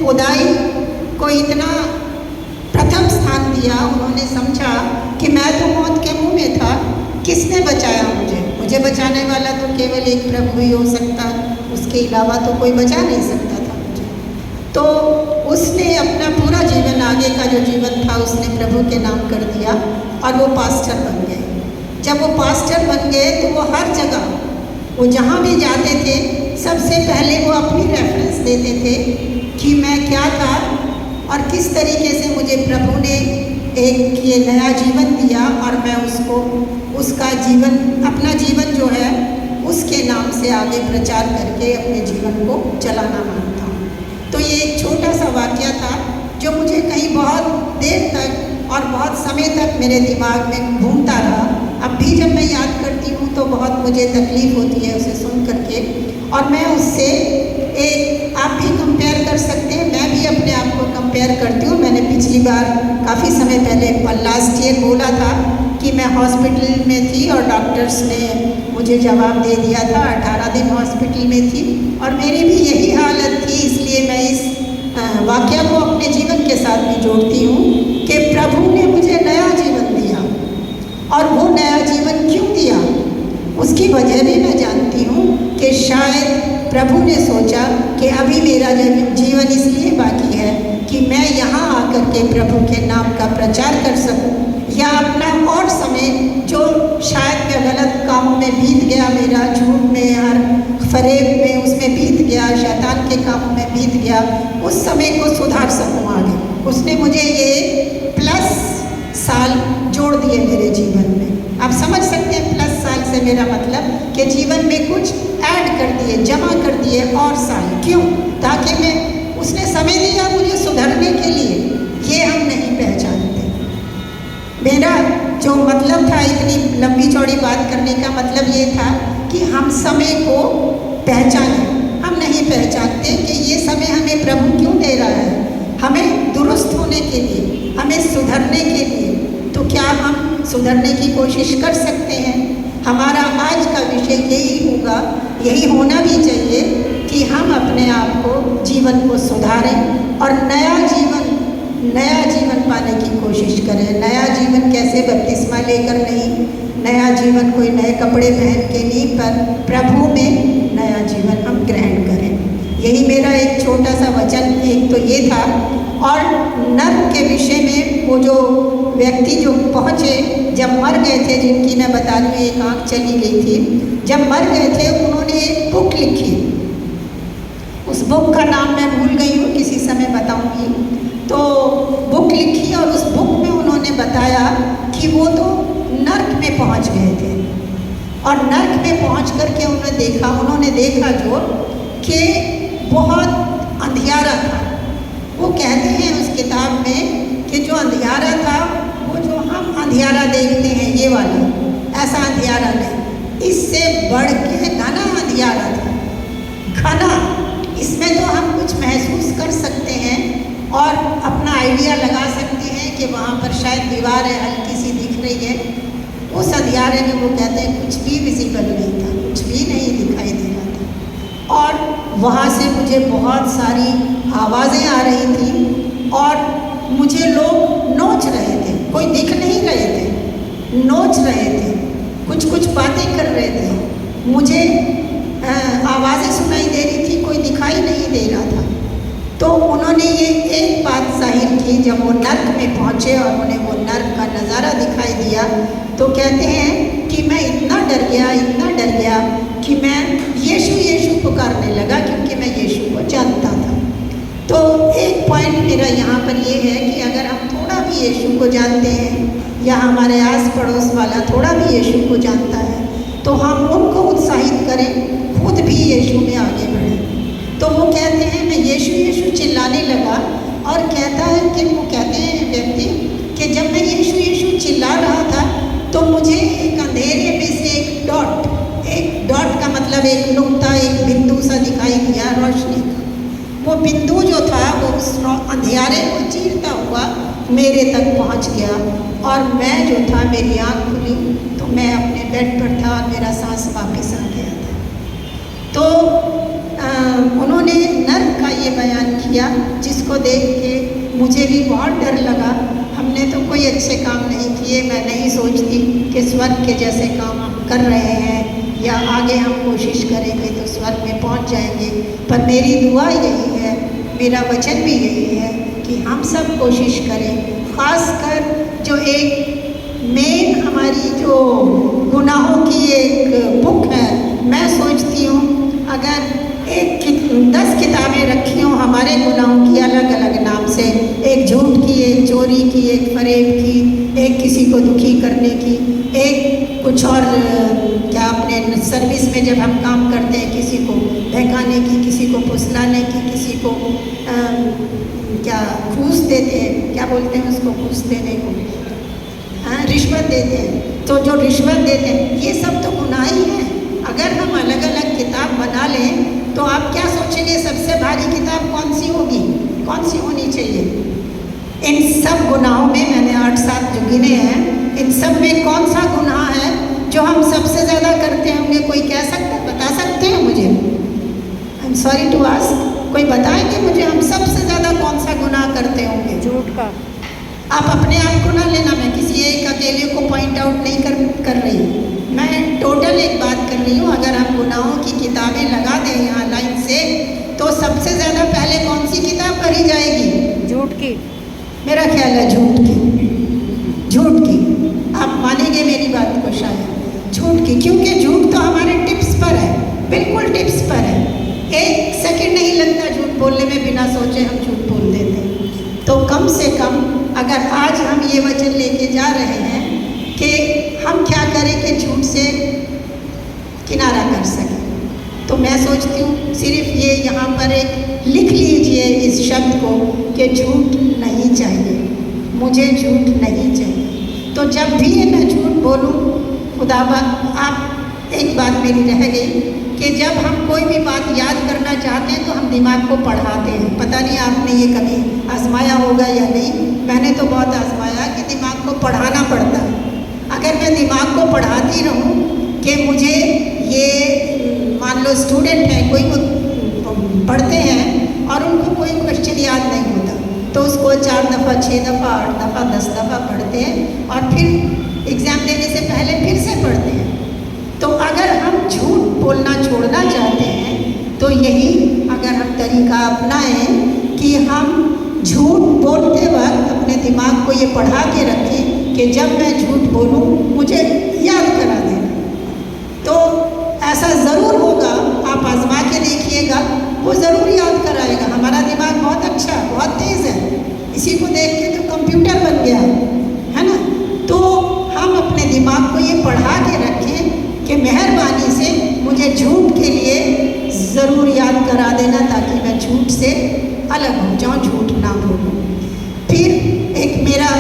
खुदाई को इतना प्रथम स्थान दिया। उन्होंने समझा कि मैं तो मौत के मुंह में था, किसने बचाया मुझे? मुझे बचाने वाला तो केवल एक प्रभु ही हो सकता, उसके अलावा तो कोई बचा नहीं सकता था मुझे। तो उसने अपना पूरा जीवन, आगे का जो जीवन था, उसने प्रभु के नाम कर दिया और वो पास्टर बन गए। जब वो पास्टर बन गए तो वो हर जगह, वो जहाँ भी जाते थे, सबसे पहले वो अपनी रेफरेंस देते थे कि मैं क्या था और किस तरीके से मुझे प्रभु ने एक ये नया जीवन दिया और मैं उसको, उसका जीवन, अपना जीवन जो है उसके नाम से आगे प्रचार करके अपने जीवन को चलाना मानता हूँ। तो ये एक छोटा सा वाक़या था जो मुझे कहीं बहुत देर तक और बहुत समय तक मेरे दिमाग में घूमता रहा। अब भी जब मैं याद करती हूँ तो बहुत मुझे तकलीफ़ होती है उसे सुन करके, और मैं उससे एक, आप भी कंपेयर कर सकते हैं, मैं भी अपने आप को कंपेयर करती हूँ। मैंने पिछली बार काफ़ी समय पहले लास्ट ईयर बोला था कि मैं हॉस्पिटल में थी और डॉक्टर्स ने मुझे जवाब दे दिया था, 18 दिन हॉस्पिटल में थी और मेरी भी यही हालत थी। इसलिए मैं इस वाक़या को अपने जीवन के साथ भी जोड़ती हूँ कि प्रभु ने मुझे नया जीवन दिया, और वो नया जीवन क्यों दिया उसकी वजह भी मैं जानती हूँ कि शायद प्रभु ने सोचा कि अभी मेरा जीवन इसलिए बाकी है कि मैं यहाँ आकर के प्रभु के नाम का प्रचार कर सकूँ, या अपना और समय जो शायद मैं गलत कामों में बीत गया, मेरा झूठ में और फरेब में उसमें बीत गया, शैतान के कामों में बीत गया, उस समय को सुधार सकूँ आगे। उसने मुझे ये प्लस साल जोड़ दिए मेरे जीवन में। आप समझ सकते हैं प्लस साल से मेरा मतलब कि जीवन में कुछ ऐड कर दिए, जमा कर दिए और साल। क्यों? ताकि मैं, उसने समय दिया मुझे सुधरने के लिए। ये हम नहीं पहचानते। मेरा जो मतलब था, इतनी लंबी चौड़ी बात करने का मतलब ये था कि हम समय को पहचानें। हम नहीं पहचानते कि ये समय हमें प्रभु क्यों दे रहा है, हमें दुरुस्त होने के लिए, हमें सुधरने के लिए। तो क्या हम सुधरने की कोशिश कर सकते हैं? हमारा आज का विषय यही होगा, यही होना भी चाहिए कि हम अपने आप को, जीवन को सुधारें और नया जीवन पाने की कोशिश करें। नया जीवन कैसे? बपतिस्मा लेकर नहीं, नया जीवन कोई नए कपड़े पहन के नहीं, पर प्रभु में नया जीवन हम ग्रहण करें। यही मेरा एक छोटा सा वचन एक तो ये था। और नर्क के विषय में, वो जो व्यक्ति जो पहुँचे, जब मर गए थे, जिनकी मैं बता रही हूँ एक आँख चली गई थी, जब मर गए थे उन्होंने एक बुक लिखी। उस बुक का नाम मैं भूल गई हूँ, किसी समय बताऊँगी। तो बुक लिखी और उस बुक में उन्होंने बताया कि वो तो नर्क में पहुँच गए थे, और नर्क में पहुँच कर के उन्होंने देखा जो कि बहुत अंधियारा था। वो कहते हैं उस किताब में कि जो अंधियारा था, वो जो हम अंधियारा देखते हैं ये वाला, ऐसा अंधियारा नहीं, इससे बढ़ के घना अंधियारा था। घना, इसमें तो हम कुछ महसूस कर सकते हैं और अपना आइडिया लगा सकते हैं कि वहाँ पर शायद दीवार है, हल्की सी दिख रही है। उस अंधियारे में वो कहते हैं कुछ भी विजिबल नहीं था, कुछ भी नहीं दिखाई दे रहा था। और वहाँ से मुझे बहुत सारी आवाज़ें आ रही थी और मुझे लोग नोच रहे थे, कोई दिख नहीं रहे थे, नोच रहे थे, कुछ कुछ बातें कर रहे थे। मुझे आवाज़ें सुनाई दे रही थी, कोई दिखाई नहीं दे रहा था। तो उन्होंने ये एक बात जाहिर की, जब वो नर्क में पहुँचे और उन्हें वो नर्क का नज़ारा दिखाई दिया, तो कहते हैं कि मैं इतना डर गया कि मैं यीशु यीशु पुकारने लगा, क्योंकि मैं यीशु को जानता था। तो एक पॉइंट मेरा यहाँ पर ये है कि अगर हम थोड़ा भी यीशु को जानते हैं, या हमारे आस पड़ोस वाला थोड़ा भी यीशु को जानता है, तो हम उनको उत्साहित करें, खुद भी यीशु में आगे बढ़ें। तो वो कहते हैं मैं यीशु यीशु चिल्लाने लगा, और कहता है कि वो कहते हैं व्यक्ति कि जब मैं यीशु यीशु चिल्ला रहा था तो मुझे एक अंधेरे में से एक डॉट का मतलब एक नुक्ता, एक बिंदु सा दिखाई दिया रोशनी का। वो बिंदु जो था वो उस अंधियारे को चीरता हुआ मेरे तक पहुंच गया, और मैं जो था, मेरी आँख खुली तो मैं अपने बेड पर था और मेरा सांस वापस आ गया था। तो उन्होंने नर्क का ये बयान किया, जिसको देख के मुझे भी बहुत डर लगा। हमने तो कोई अच्छे काम नहीं किए, मैं नहीं सोचती कि स्वर्ग के जैसे काम हम कर रहे हैं या आगे हम कोशिश करेंगे तो स्वर्ग में पहुंच जाएंगे। पर मेरी दुआ यही है, मेरा वचन भी यही है कि हम सब कोशिश करें, ख़ासकर जो एक मेन हमारी जो गुनाहों की एक बुक है, मैं सोचती हूँ अगर 10 किताबें रखी हों हमारे गुनाहों की अलग अलग नाम से, एक झूठ की, एक चोरी की, एक फरेब की, एक किसी को दुखी करने की, एक कुछ और क्या अपने सर्विस में जब हम काम करते हैं किसी को बहकाने की, किसी को फुसलाने की, किसी को क्या घूस देते हैं, क्या बोलते हैं उसको, घूस देने को, हाँ रिश्वत देते हैं। तो जो रिश्वत देते हैं ये सब तो गुनाह ही है। अगर हम अलग अलग किताब बना लें तो आप क्या सोचेंगे सबसे भारी किताब कौन सी होगी, कौन सी होनी चाहिए? इन सब गुनाहों में मैंने 8-7 जो गिने हैं, इन सब में कौन सा गुनाह है जो हम सबसे ज़्यादा करते होंगे? कोई कह सकता है, बता सकते हैं मुझे? I am sorry to ask, कोई बताएंगे मुझे हम सबसे ज़्यादा कौन सा गुनाह करते होंगे? झूठ का। आप अपने आप को ना लेना, मैं किसी एक अकेले को पॉइंट आउट नहीं कर रही, मैं टोटल एक बात कर रही हूँ। अगर हम गुनाहों की किताबें लगा दें यहाँ लाइन से, तो सबसे ज़्यादा पहले कौन सी किताब पढ़ी जाएगी? झूठ की। मेरा ख्याल है झूठ की, झूठ की। आप मानेंगे मेरी बात को शायद, झूठ की, क्योंकि झूठ तो हमारे टिप्स पर है, बिल्कुल टिप्स पर है। 1 सेकंड नहीं लगता झूठ बोलने में, बिना सोचे हम झूठ बोल देते हैं। तो कम से कम अगर आज हम ये वचन लेके जा रहे हैं कि हम क्या करें कि झूठ से किनारा कर सकें, तो मैं सोचती हूँ सिर्फ ये यहाँ पर एक लिख लीजिए इस शब्द को कि झूठ नहीं चाहिए, मुझे झूठ नहीं चाहिए। तो जब भी ये मैं झूठ बोलूँ, खुदाबा आप एक बात मेरी रह गई कि जब हम कोई भी बात याद करना चाहते हैं तो हम दिमाग को पढ़ाते हैं। पता नहीं आपने ये कभी आजमाया होगा या नहीं, मैंने तो बहुत आजमाया कि दिमाग को पढ़ाना पड़ता है। अगर मैं दिमाग को पढ़ाती रहूं कि मुझे ये, मान लो स्टूडेंट है, कोई वो पढ़ते हैं और उनको कोई क्वेश्चन याद नहीं होता, तो उसको 4 दफ़ा 6 दफ़ा 8 दफ़ा 10 दफ़ा पढ़ते हैं और फिर एग्ज़ाम देने से पहले फिर से पढ़ते हैं। तो अगर हम झूठ बोलना छोड़ना चाहते हैं तो यही अगर हम तरीका अपनाएं कि हम झूठ बोलते वक्त अपने दिमाग को ये पढ़ा के रखें कि जब मैं झूठ बोलूं मुझे याद करा देना, तो ऐसा ज़रूर होगा। आप आजमा के देखिएगा, वो ज़रूर याद कराएगा। हमारा दिमाग बहुत अच्छा, बहुत तेज़ है, इसी को देख के तो कंप्यूटर बन गया है ना। तो हम अपने दिमाग को ये पढ़ा के रखें कि मेहरबानी से मुझे झूठ के लिए ज़रूर याद करा देना, ताकि मैं झूठ से अलग हो जाऊँ, झूठ ना बोलूँ। फिर एक मेरा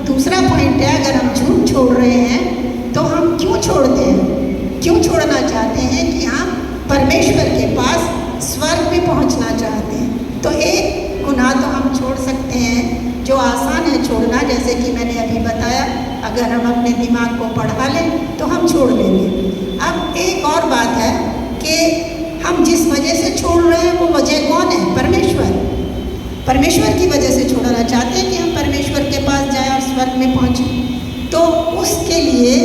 दूसरा पॉइंट है, अगर हम झूठ छोड़ रहे हैं तो हम क्यों छोड़ते हैं, क्यों छोड़ना चाहते हैं? कि हम परमेश्वर के पास स्वर्ग में पहुंचना चाहते हैं। तो एक गुनाह तो हम छोड़ सकते हैं जो आसान है छोड़ना, जैसे कि मैंने अभी बताया, अगर हम अपने दिमाग को पढ़ा लें तो हम छोड़ लेंगे। अब एक और बात है कि हम जिस वजह से छोड़ रहे हैं वो वजह कौन है? परमेश्वर। परमेश्वर की वजह से छोड़ना चाहते हैं कि हम परमेश्वर के पास जाएं और स्वर्ग में पहुँचें। तो उसके लिए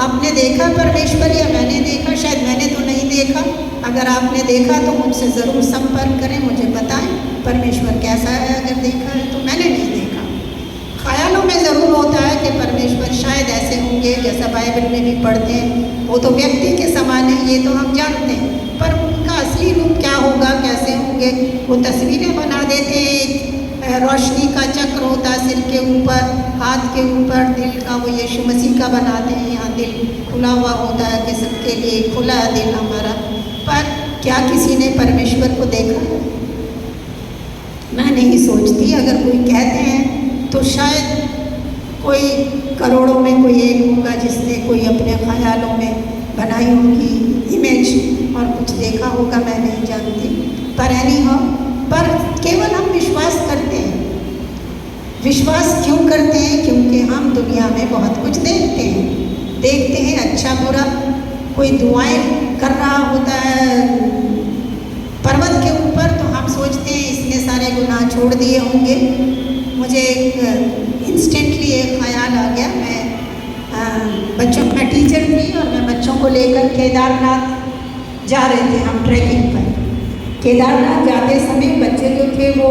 आपने देखा परमेश्वर, या मैंने देखा? शायद मैंने तो नहीं देखा। अगर आपने देखा तो मुझसे ज़रूर संपर्क करें, मुझे बताएं परमेश्वर कैसा है। अगर देखा है तो मैंने नहीं देखा। ख्यालों में ज़रूर होता है कि परमेश्वर शायद ऐसे होंगे जैसा बाइबल में भी पढ़ते हैं, वो तो व्यक्ति के समान है, ये तो हम जानते हैं, पर उनका असली रूप क्या होगा, कैसे होंगे, वो तस्वीरें बना देते हैं। रोशनी का चक्र होता है सिर के ऊपर, हाथ के ऊपर दिल का, वो यीशु मसीह का बनाते हैं। यहाँ दिल खुला हुआ होता है कि सबके लिए खुला है दिल हमारा। पर क्या किसी ने परमेश्वर को देखा? मैं नहीं सोचती। अगर कोई कहते हैं तो शायद कोई करोड़ों में कोई एक होगा जिसने कोई अपने ख्यालों में बनाई होगी इमेज और कुछ देखा होगा, मैं नहीं जानती। पर एनी हो, पर केवल हम विश्वास करते हैं। विश्वास क्यों करते हैं? क्योंकि हम दुनिया में बहुत कुछ देखते हैं अच्छा बुरा। कोई दुआएं कर रहा होता है पर्वत के ऊपर तो हम सोचते हैं इसने सारे गुनाह छोड़ दिए होंगे। मुझे इंस्टेंटली एक ख्याल आ गया। मैं टीचर थी और मैं बच्चों को लेकर केदारनाथ जा रहे थे हम ट्रैकिंग पर। केदारनाथ जाते समय बच्चे जो थे वो